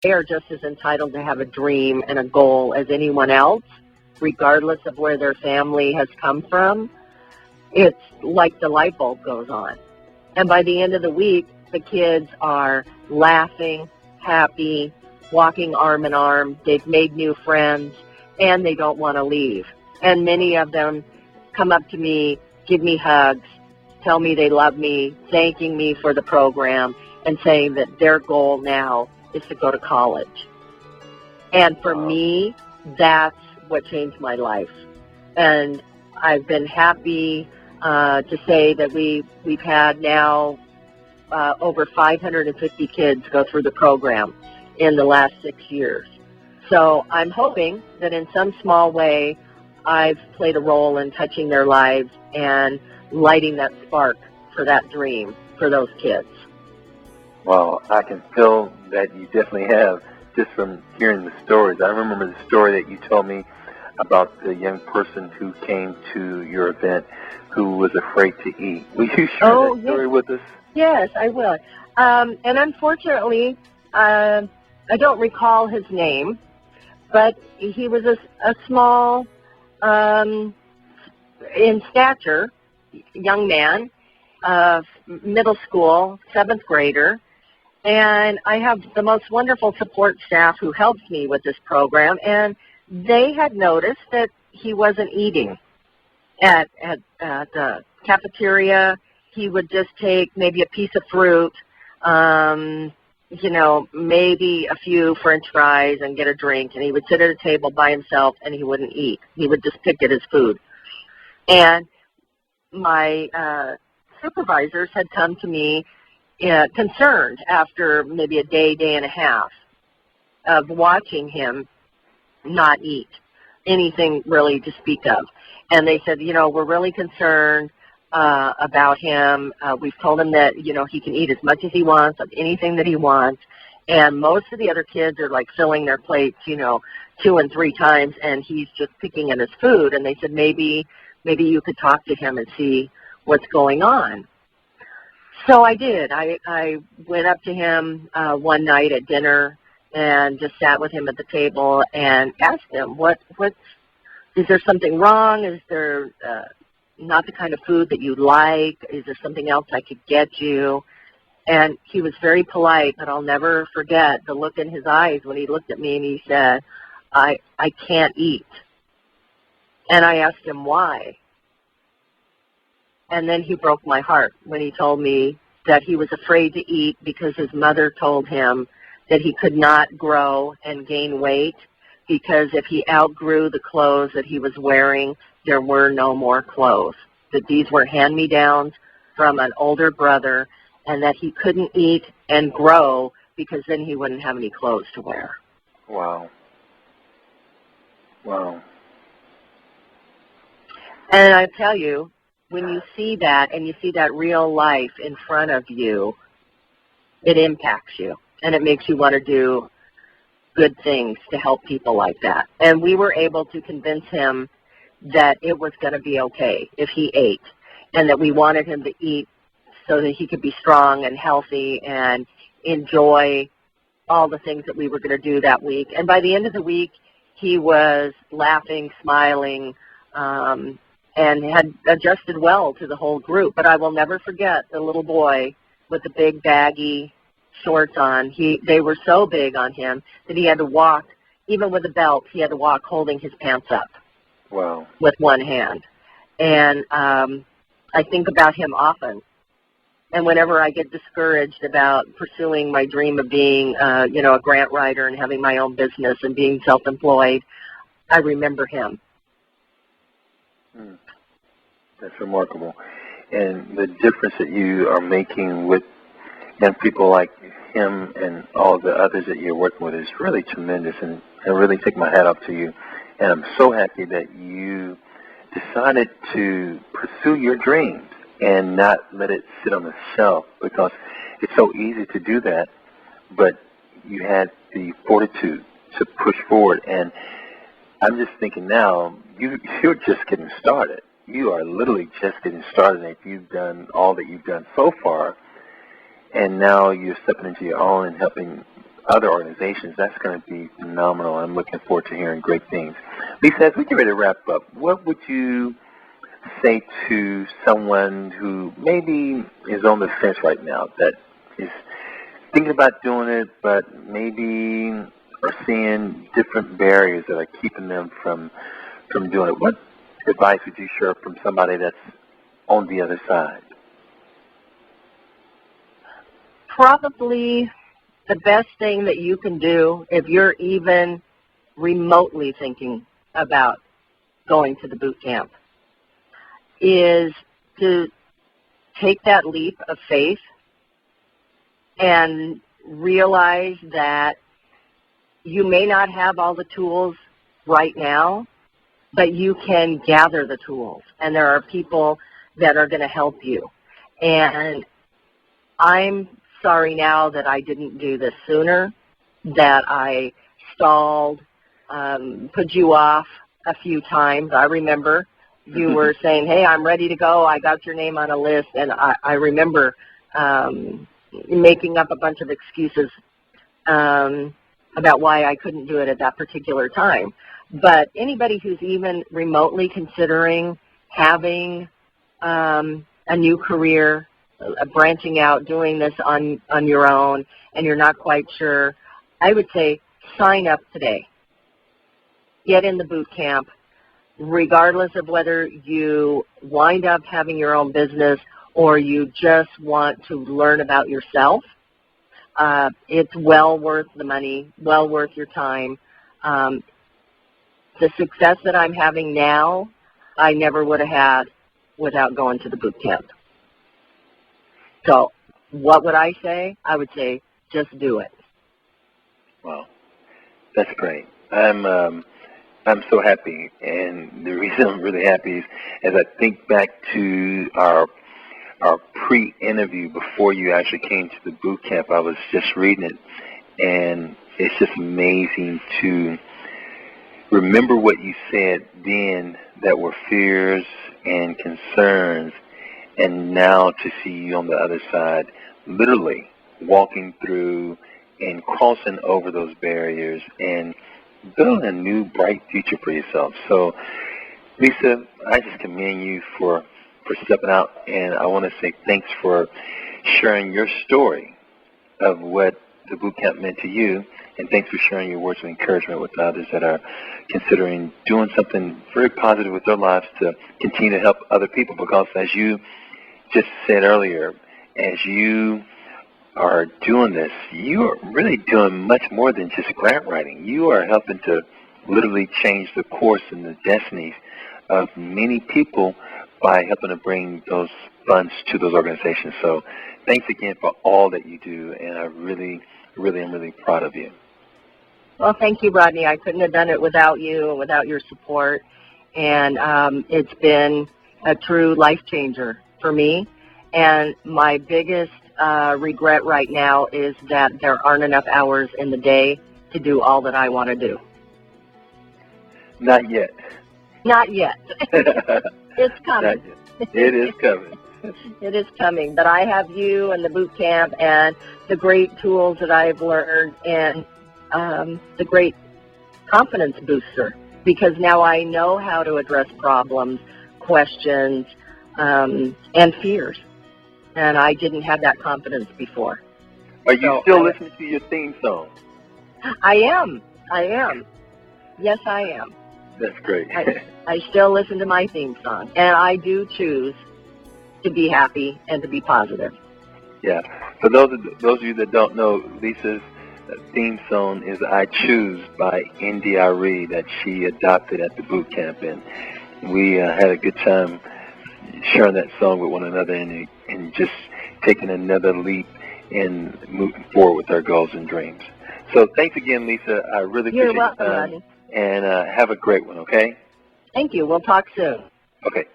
They are just as entitled to have a dream and a goal as anyone else, regardless of where their family has come from. It's like the light bulb goes on. And by the end of the week, the kids are laughing, happy, walking arm in arm. They've made new friends, and they don't want to leave. And many of them come up to me, give me hugs, tell me they love me, thanking me for the program, and saying that their goal now is to go to college. And for me, that's what changed my life. And I've been happy to say that we've had now over 550 kids go through the program in the last 6 years. So I'm hoping that in some small way I've played a role in touching their lives and lighting that spark for that dream for those kids. Well, I can feel that you definitely have just from hearing the stories. I remember the story that you told me about the young person who came to your event who was afraid to eat. Will you share that story with us? Yes, I will. And unfortunately, I don't recall his name, but he was a small, in stature, young man, middle school, 7th grader. And I have the most wonderful support staff who helps me with this program, and they had noticed that he wasn't eating at the cafeteria. He would just take maybe a piece of fruit, maybe a few French fries and get a drink, and he would sit at a table by himself and he wouldn't eat. He would just pick at his food. And my supervisors had come to me concerned after maybe a day and a half of watching him not eat anything really to speak of. And they said, we're really concerned about him. We've told him that, he can eat as much as he wants of anything that he wants. And most of the other kids are like filling their plates, 2 and 3 times, and he's just picking at his food. And they said, maybe you could talk to him and see what's going on. So I did. I went up to him one night at dinner and just sat with him at the table and asked him, is there something wrong? Is there not the kind of food that you like? Is there something else I could get you? And he was very polite, but I'll never forget the look in his eyes when he looked at me and he said, I can't eat. And I asked him why. And then he broke my heart when he told me that he was afraid to eat because his mother told him that he could not grow and gain weight because if he outgrew the clothes that he was wearing, there were no more clothes, that these were hand-me-downs from an older brother, and that he couldn't eat and grow because then he wouldn't have any clothes to wear. Wow. Wow. And I tell you, when you see that and you see that real life in front of you, it impacts you and it makes you want to do good things to help people like that. And we were able to convince him that it was going to be okay if he ate and that we wanted him to eat so that he could be strong and healthy and enjoy all the things that we were going to do that week. And by the end of the week, he was laughing, smiling, and had adjusted well to the whole group. But I will never forget the little boy with the big baggy shorts on. They were so big on him that he had to walk, even with a belt, he had to walk holding his pants up. Wow. With one hand. And I think about him often. And whenever I get discouraged about pursuing my dream of being, a grant writer and having my own business and being self-employed, I remember him. That's remarkable. And the difference that you are making with young people like him and all the others that you're working with is really tremendous. And I really take my hat off to you. And I'm so happy that you decided to pursue your dreams and not let it sit on the shelf, because it's so easy to do that, but you had the fortitude to push forward. And I'm just thinking now, you're just getting started. You are literally just getting started. If you've done all that you've done so far, and now you're stepping into your own and helping other organizations, that's going to be phenomenal. I'm looking forward to hearing great things. Lisa, as we get ready to wrap up, what would you say to someone who maybe is on the fence right now, that is thinking about doing it, but maybe are seeing different barriers that are keeping them from doing it? What advice would you share from somebody that's on the other side? Probably the best thing that you can do, if you're even remotely thinking about going to the boot camp, is to take that leap of faith and realize that you may not have all the tools right now, but you can gather the tools, and there are people that are going to help you. And I'm sorry now that I didn't do this sooner, that I stalled, put you off a few times. I remember you were saying, hey, I'm ready to go. I got your name on a list. And I remember making up a bunch of excuses about why I couldn't do it at that particular time. But anybody who's even remotely considering having a new career, branching out, doing this on your own, and you're not quite sure, I would say sign up today. Get in the boot camp, regardless of whether you wind up having your own business or you just want to learn about yourself. It's well worth the money, well worth your time. The success that I'm having now, I never would have had without going to the boot camp. So what would I say? I would say just do it. Wow, that's great. I'm so happy, and the reason I'm really happy is as I think back to our pre-interview before you actually came to the boot camp. I was just reading it, and it's just amazing to remember what you said then that were fears and concerns, and now to see you on the other side, literally walking through and crossing over those barriers and building a new bright future for yourself. So, Lisa, I just commend you for stepping out, and I want to say thanks for sharing your story of what the boot camp meant to you, and thanks for sharing your words of encouragement with others that are considering doing something very positive with their lives to continue to help other people, because as you just said earlier, as you are doing this, you are really doing much more than just grant writing. You are helping to literally change the course and the destinies of many people by helping to bring those funds to those organizations. So thanks again for all that you do, and I really am really proud of you. Well, thank you, Rodney. I couldn't have done it without you and without your support, and it's been a true life changer for me. And my biggest regret right now is that there aren't enough hours in the day to do all that I want to do. Not yet. Not yet. It's coming. It is coming. It is coming. But I have you and the boot camp and the great tools that I've learned, and the great confidence booster, because now I know how to address problems, questions, and fears. And I didn't have that confidence before. Are you still listening to your theme song? I am. Yes, I am. That's great. I still listen to my theme song, and I do choose to be happy and to be positive. Yeah. For those of you that don't know, Lisa's theme song is "I Choose" by NDRE that she adopted at the boot camp, and we had a good time sharing that song with one another and just taking another leap in moving forward with our goals and dreams. So thanks again, Lisa. I really appreciate your time. Rodney. And have a great one, okay? Thank you. We'll talk soon. Okay.